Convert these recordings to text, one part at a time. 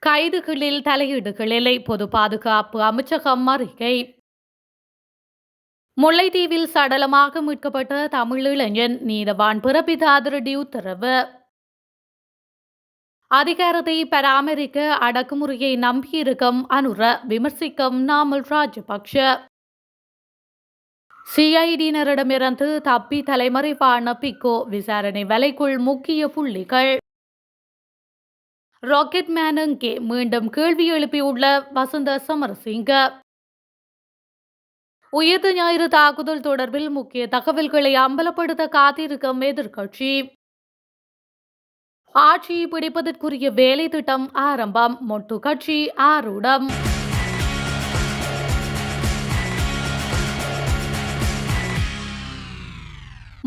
கைதுகளில் தலையீடுகள் இல்லை. பொது பாதுகாப்பு அமைச்சகம் அறிக்கை. முல்லைத்தீவில் சடலமாக மீட்கப்பட்ட தமிழ் இளைஞன் நீதவான் பிறப்பித்த அதிரடி உத்தரவு. அதிகாரத்தை பராமரிக்க அடக்குமுறையை நம்பியிருக்கும் அனுர விமர்சிக்கும் நாமல் ராஜபக்ஷ. சிஐடியினரிடமிருந்து தப்பி தலைமறைவான பிக்கோ விசாரணை வலைக்குள் முக்கிய புள்ளிகள். ராக்கெட் மேன் எங்கே மீண்டும் கேள்வி எழுப்பியுள்ள வசந்த சமரசிங்க. உயிர்த்த ஞாயிறு தாக்குதல் தொடர்பில் முக்கிய தகவல்களை அம்பலப்படுத்த காத்திருக்கும் எதிர்க்கட்சி. ஆட்சியை பிடிப்பதற்குரிய வேலை திட்டம் ஆரம்பம். மொட்டு கட்சி ஆரூடம்.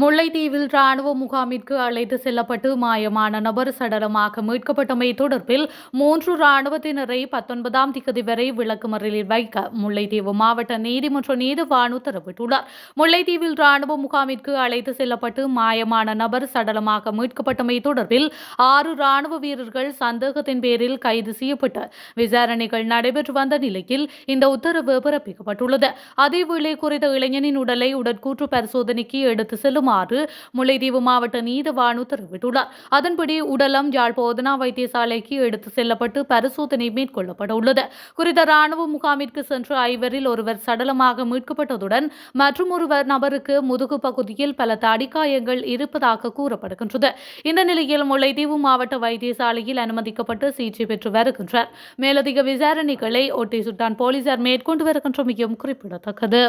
முல்லைத்தீவில் ராணுவ முகாமிற்கு அழைத்து செல்லப்பட்டு மாயமான நபர் சடலமாக மீட்கப்பட்டமை தொடர்பில் 3 ராணுவத்தினரை 19ஆம் திகதி வரை விளக்குமறியலில் வைக்க முல்லைத்தீவு மாவட்ட நீதிமன்ற நீதிவான் உத்தரவிட்டுள்ளார். முல்லைத்தீவில் ராணுவ முகாமிற்கு அழைத்து செல்லப்பட்டு மாயமான நபர் சடலமாக மீட்கப்பட்டமை தொடர்பில் 6 ராணுவ வீரர்கள் சந்தேகத்தின் பேரில் கைது செய்யப்பட்டு விசாரணைகள் நடைபெற்று வந்த நிலையில் இந்த உத்தரவு பிறப்பிக்கப்பட்டுள்ளது. அதேவேளை குறித்த இளைஞனின் உடலை உடற்கூற்று பரிசோதனைக்கு எடுத்து செல்லும் முல்லைத்தீவு மாவட்ட நீதிவான் உத்தரவிட்டுள்ளார். அதன்படி உடலம் யாழ் போதனா வைத்தியசாலைக்கு எடுத்து செல்லப்பட்டு பரிசோதனை மேற்கொள்ளப்பட உள்ளது. குறித்த ராணுவ முகாமிற்கு சென்ற 5வரில் ஒருவர் சடலமாக மீட்கப்பட்டதுடன் மற்றொரு நபருக்கு முதுகு பகுதியில் பல தடிக்காயங்கள் இருப்பதாக கூறப்படுகின்றது. இந்த நிலையில் முல்லைத்தீவு மாவட்ட வைத்தியசாலையில் அனுமதிக்கப்பட்டு சிகிச்சை பெற்று வருகின்றார். மேலதிக விசாரணைகளை ஒட்டி சுட்டான் போலீசார் மேற்கொண்டு வருகின்றமையும் குறிப்பிடத்தக்கது.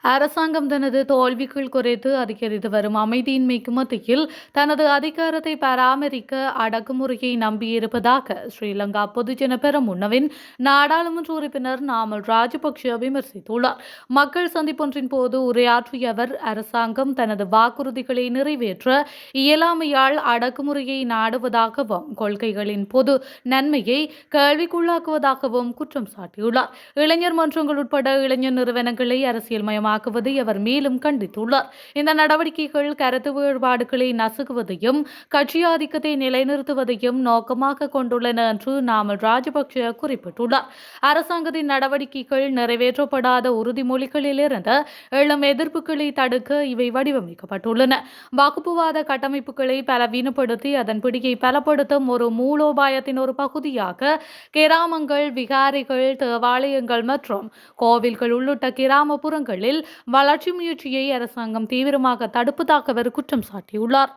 அரசாங்கம் தனது தோல்விகள் குறைத்து அதிகரித்து வரும் அமைதியின்மைக்கு மத்தியில் தனது அதிகாரத்தை பராமரிக்க அடக்குமுறையை நம்பியிருப்பதாக ஸ்ரீலங்கா பொதுஜன பெரமுனவின் நாடாளுமன்ற உறுப்பினர் நாமல் ராஜபக்ஷ விமர்சித்துள்ளார். மக்கள் சந்திப்பொன்றின் போது உரையாற்றிய அவர், அரசாங்கம் தனது வாக்குறுதிகளை நிறைவேற்ற இயலாமையால் அடக்குமுறையை நாடுவதாகவும் கொள்கைகளின் பொது நன்மையை கேள்விக்குள்ளாக்குவதாகவும் குற்றம் சாட்டியுள்ளார். இளைஞர் மன்றங்கள் உட்பட இளைஞர் நிறுவனங்களை அரசியல்மயமாக அவர் மேலும் கண்டித்துள்ளார். இந்த நடவடிக்கைகள் கருத்து வேறுபாடுகளை நசுக்குவதையும் கட்சி ஆதிக்கத்தை நிலைநிறுத்துவதையும் நோக்கமாக கொண்டுள்ளன என்று நாமல் ராஜபக்ஷ குறிப்பிட்டுள்ளார். அரசாங்கத்தின் நடவடிக்கைகள் நிறைவேற்றப்படாத உறுதிமொழிகளிலிருந்து எழும் எதிர்ப்புகளை தடுக்க இவை வடிவமைக்கப்பட்டுள்ளன. வகுப்புவாத கட்டமைப்புகளை பலவீனப்படுத்தி அதன் பிடியை பலப்படுத்தும் ஒரு மூலோபாயத்தின் ஒரு பகுதியாக கிராமங்கள், விகாரைகள், தேவாலயங்கள் மற்றும் கோவில்கள் உள்ளிட்ட கிராமப்புறங்களில் வளர்ச்சி முயற்சியை அரசாங்கம் தீவிரமாக தடுப்பதாக அவர் குற்றம் சாட்டியுள்ளார்.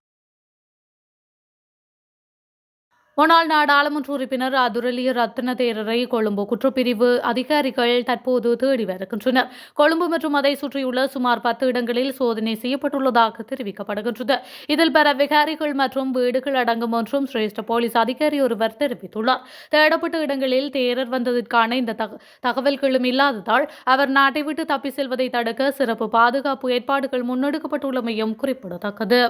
முன்னாள் நாடாளுமன்ற உறுப்பினர் அதுரலிய ரத்ன தேரரை கொழும்பு குற்றப்பிரிவு அதிகாரிகள் தற்போது தேடி வருகின்றனர். கொழும்பு மற்றும் அதை சுற்றியுள்ள சுமார் 10 இடங்களில் சோதனை செய்யப்பட்டுள்ளதாக தெரிவிக்கப்படுகின்றது. இதில் பல விகாரிகள் மற்றும் வீடுகள் அடங்கும் என்றும் சிரேஷ்ட போலீஸ் அதிகாரி ஒருவர் தெரிவித்துள்ளார். தேடப்பட்ட இடங்களில் தேரர் வந்ததற்கான இந்த தகவல்களும் இல்லாததால் அவர் நாட்டை விட்டு தப்பி செல்வதை தடுக்க சிறப்பு பாதுகாப்பு ஏற்பாடுகள் முன்னெடுக்கப்பட்டுள்ளமையும் குறிப்பிடத்தக்கது.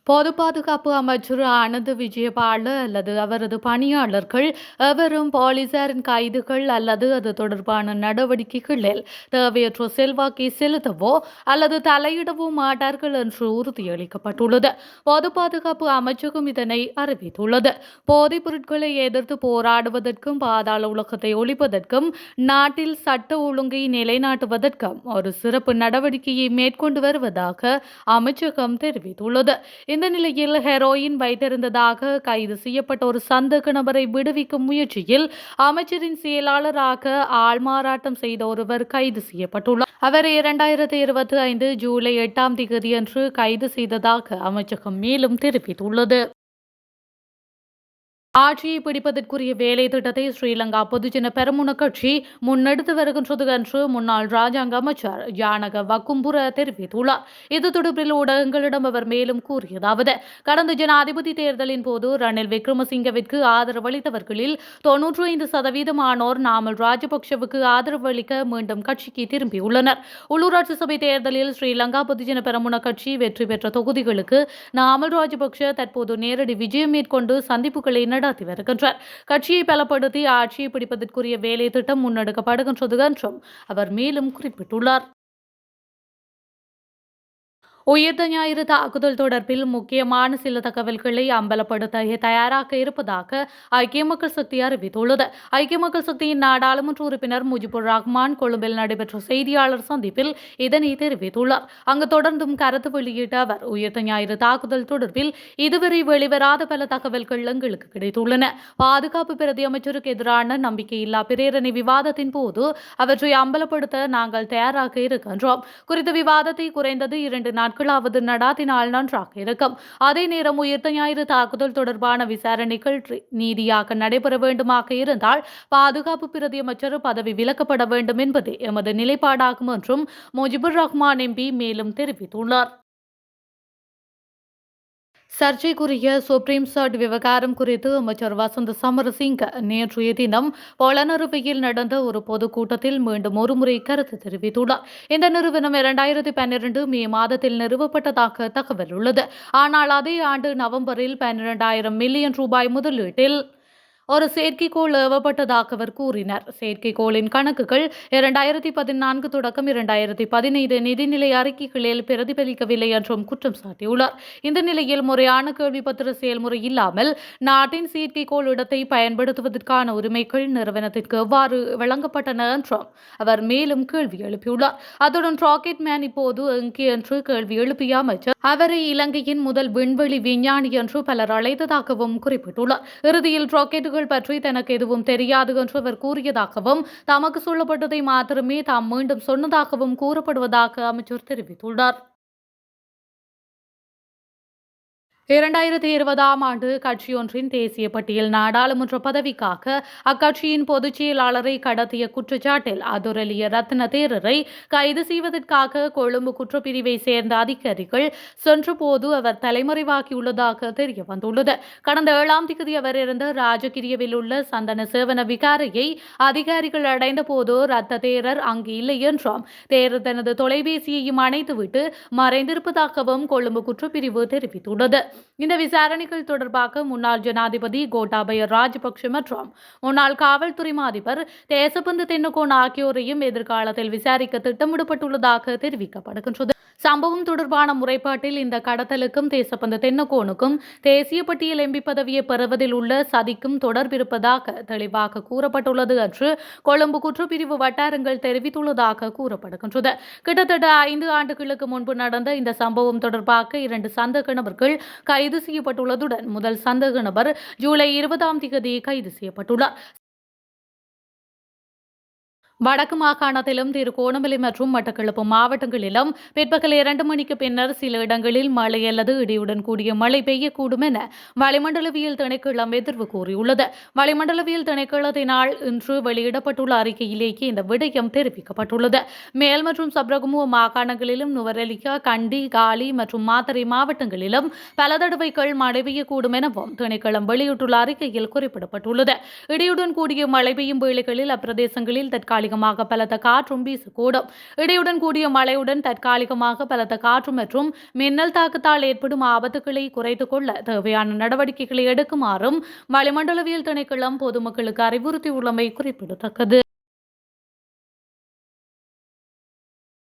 பொது பாதுகாப்பு அமைச்சர் ஆனந்த் விஜயபால அல்லது அவரது பணியாளர்கள் எவரும் போலீசாரின் கைதுகள் அல்லது அது தொடர்பான நடவடிக்கைகளில் தேவையற்ற செல்வாக்கை செலுத்தவோ அல்லது தலையிடவோ மாட்டார்கள் என்று உறுதியளிக்கப்பட்டுள்ளது. பொது பாதுகாப்பு அமைச்சகம் இதனை அறிவித்துள்ளது. போதைப் பொருட்களை எதிர்த்து போராடுவதற்கும் பாதாள உலகத்தை ஒழிப்பதற்கும் நாட்டில் சட்ட ஒழுங்கை நிலைநாட்டுவதற்கும் ஒரு சிறப்பு நடவடிக்கையை மேற்கொண்டு வருவதாக அமைச்சகம் தெரிவித்துள்ளது. இந்த நிலையில் ஹெரோயின் வைத்திருந்ததாக கைது செய்யப்பட்ட ஒரு சந்தேக நபரை விடுவிக்கும் முயற்சியில் அமைச்சரின் செயலாளராக ஆள்மாறாட்டம் செய்த ஒருவர் கைது செய்யப்பட்டுள்ளார். அவர் 2025 ஜூலை 8ஆம் தேதியன்று கைது செய்ததாக அமைச்சகம் மேலும் தெரிவித்துள்ளது. ஆட்சியை பிடிப்பதற்குரிய வேலை திட்டத்தை ஸ்ரீலங்கா பொதுஜன பெரமுன கட்சி முன்னெடுத்து வருகின்றது என்று முன்னாள் ராஜாங்க அமைச்சர் ஜானக வக்கும்புர தெரிவித்துள்ளார். இது தொடர்பில் ஊடகங்களிடம் அவர் மேலும் கூறியதாவது, கடந்த ஜனாதிபதி தேர்தலின் போது ரணில் விக்ரமசிங்கவிற்கு ஆதரவளித்தவர்களில் 95% நாமல் ராஜபக்ஷவுக்கு ஆதரவளிக்க மீண்டும் கட்சிக்கு திரும்பியுள்ளனர். உள்ளூராட்சி சபை தேர்தலில் ஸ்ரீலங்கா பொதுஜன பெரமுன கட்சி வெற்றி பெற்ற தொகுதிகளுக்கு நாமல் ராஜபக்ஷ தற்போது நேரடி விஜயம் மேற்கொண்டு சந்திப்புகளை நடத்தி வருகின்றார். கட்சியை பலப்படுத்தி ஆட்சியை பிடிப்பதற்குரிய வேலை திட்டம் முன்னெடுக்கப்படுகின்றது என்றும் அவர் மேலும் குறிப்பிட்டுள்ளார். உயிர்த்த ஞாயிறு தாக்குதல் தொடர்பில் முக்கியமான சில தகவல்களை அம்பலப்படுத்த தயாராக இருப்பதாக ஐக்கிய மக்கள் சக்தி அறிவித்துள்ளது. ஐக்கிய மக்கள் சக்தியின் நாடாளுமன்ற உறுப்பினர் முஜிபுர் ரஹ்மான் கொழும்பில் நடைபெற்ற செய்தியாளர் சந்திப்பில் இதனை தெரிவித்துள்ளார். அங்கு தொடர்ந்தும் கருத்து வெளியிட்ட அவர், உயிர்த்த ஞாயிறு தாக்குதல் தொடர்பில் இதுவரை வெளிவராத பல தகவல்கள் எங்களுக்கு கிடைத்துள்ளன. பாதுகாப்பு பிரதி அமைச்சருக்கு எதிரான நம்பிக்கையில்லா பிரேரணை விவாதத்தின் போது அவற்றை அம்பலப்படுத்த நாங்கள் தயாராக இருக்கின்றோம். குறித்த விவாதத்தை குறைந்தது 2 நாட்களாவது நடாத்தினால் நன்றாக இருக்கும். அதே நேரம் உயிர்த்த ஞாயிறு தாக்குதல் தொடர்பான விசாரணைகள் நீதியாக நடைபெற வேண்டுமாக இருந்தால் பாதுகாப்பு பிரதி அமைச்சர் பதவி விலக்கப்பட வேண்டும் என்பது எமது நிலைப்பாடாகும் என்றும் முஜிபுர் ரஹ்மான் எம்பி மேலும் தெரிவித்துள்ளார். சர்ச்சைக்குரிய சுப்ரீம் சர்ட் விவகாரம் குறித்து அமைச்சர் வசந்த் சமரசிங்க நேற்றைய தினம் பொலனறுவையில் நடந்த ஒரு பொதுக்கூட்டத்தில் மீண்டும் ஒருமுறை கருத்து தெரிவித்துள்ளார். இந்த நிறுவனம் 2012 மே மாதத்தில் நிறுவப்பட்டதாக தகவல் உள்ளது. ஆனால் அதே ஆண்டு நவம்பரில் 12,000 மில்லியன் ரூபாய் முதலீட்டில் ஒரு செயற்கைக்கோள் ஏவப்பட்டதாக அவர் கூறினார். செயற்கைக்கோளின் கணக்குகள் 2014 தொடக்கம் 2015 நிதிநிலை அறிக்கைகளில் பிரதிபலிக்கவில்லை என்றும் குற்றம் சாட்டியுள்ளார். இந்த நிலையில் முறையான கேள்விப்பத்திர செயல்முறை இல்லாமல் நாட்டின் செயற்கைக்கோள் இடத்தை பயன்படுத்துவதற்கான உரிமைகள் நிறுவனத்திற்கு எவ்வாறு வழங்கப்பட்டன என்றும் அவர் மேலும் கேள்வி எழுப்பியுள்ளார். அத்துடன் ராக்கெட் மேன் இப்போது எங்கே என்று கேள்வி எழுப்பிய அமைச்சர் அவரை இலங்கையின் முதல் விண்வெளி விஞ்ஞானி என்று பலர் அழைத்ததாகவும் குறிப்பிட்டுள்ளார். இறுதியில் ராக்கெட் பற்றி தனக்கு எதுவும் தெரியாது என்று அவர் கூறியதாகவும் தமக்கு சொல்லப்பட்டதை மாத்திரமே தாம் மீண்டும் சொன்னதாகவும் கூறப்படுவதாக அமைச்சர் தெரிவித்துள்ளார். 2020 ஆண்டு கட்சியொன்றின் தேசிய பட்டியல் நாடாளுமன்ற பதவிக்காக அக்கட்சியின் பொதுச் செயலாளரை கடத்திய குற்றச்சாட்டில் அதுரலிய ரத்ன தேரரை கைது செய்வதற்காக கொழும்பு குற்றப்பிரிவை சேர்ந்த அதிகாரிகள் சென்றபோது அவர் தலைமறைவாகியுள்ளதாக தெரிய வந்துள்ளது. கடந்த 7ஆம் தேதி அவர் இருந்த ராஜகிரியவில் உள்ள சந்தன சேவன விகாரையை அதிகாரிகள் அடைந்த போது ரத்த தேரர் அங்கு இல்லை என்றும் தேரர் தனது தொலைபேசியையும் அணைத்துவிட்டு மறைந்திருப்பதாகவும் கொழும்பு குற்றப்பிரிவு தெரிவித்துள்ளது. இந்த விசாரணைகள் தொடர்பாக முன்னாள் ஜனாதிபதி கோட்டாபய ராஜபக்ஷ மற்றும் முன்னாள் காவல்துறை அதிபர் தேசபந்து தென்னகோன் ஆகியோரையும் எதிர்காலத்தில் விசாரிக்க திட்டமிடப்பட்டுள்ளதாக தெரிவிக்கப்படுகின்றது. சம்பவம் தொடர்பான முறைப்பாட்டில் இந்த கடத்தலுக்கும் தேசபந்து தென்னகோனுக்கும் தேசிய பட்டியல் எம்பி பதவியை பெறுவதில் உள்ள சதிக்கும் தொடர்பிருப்பதாக தெளிவாக கூறப்பட்டுள்ளது என்று கொழும்பு குற்றப்பிரிவு வட்டாரங்கள் தெரிவித்துள்ளதாக கூறப்படுகின்றது. கிட்டத்தட்ட 5 ஆண்டுகளுக்கு முன்பு நடந்த இந்த சம்பவம் தொடர்பாக 2 சந்தேக நபர்கள் கைது செய்யப்பட்டுள்ளதுடன் முதல் சந்தேக நபர் ஜூலை 20ஆம் தேதி கைது செய்யப்பட்டுள்ளார். வடக்கு மாகாணத்திலும் திருகோணமலை மற்றும் மட்டக்களப்பு மாவட்டங்களிலும் பிற்பகல் 2 மணிக்கு பின்னர் சில இடங்களில் மழை அல்லது இடியுடன் கூடிய மழை பெய்யக்கூடும் என வளிமண்டலவியல் திணைக்களம் எதிர்வு கூறியுள்ளது. வளிமண்டலவியல் திணைக்களத்தினால் இன்று வெளியிடப்பட்டுள்ள அறிக்கையிலேயே இந்த விடயம் தெரிவிக்கப்பட்டுள்ளது. மேல் மற்றும் சப்ரகமுவ மாகாணங்களிலும் நுவரெலியா, கண்டி, காலி மற்றும் மாத்தறை மாவட்டங்களிலும் பல தடவைகள் மழை பெய்யக்கூடும் எனவும் திணைக்களம் வெளியிட்டுள்ள அறிக்கையில் குறிப்பிடப்பட்டுள்ளது. இடியுடன் கூடிய மழை பெய்யும் வேளைகளில் அப்பிரதேசங்களில் தற்காலிக பலத்த காற்றும் வீசக்கூடும். இடியுடன் கூடிய மழையுடன் தற்காலிகமாக பலத்த காற்று மற்றும் மின்னல் தாக்கத்தால் ஏற்படும் ஆபத்துக்களை குறைத்துக் கொள்ள தேவையான நடவடிக்கைகளை எடுக்குமாறும் வளிமண்டலவியல் திணைக்களம் பொதுமக்களுக்கு அறிவுறுத்தியுள்ளமை குறிப்பிடத்தக்கது.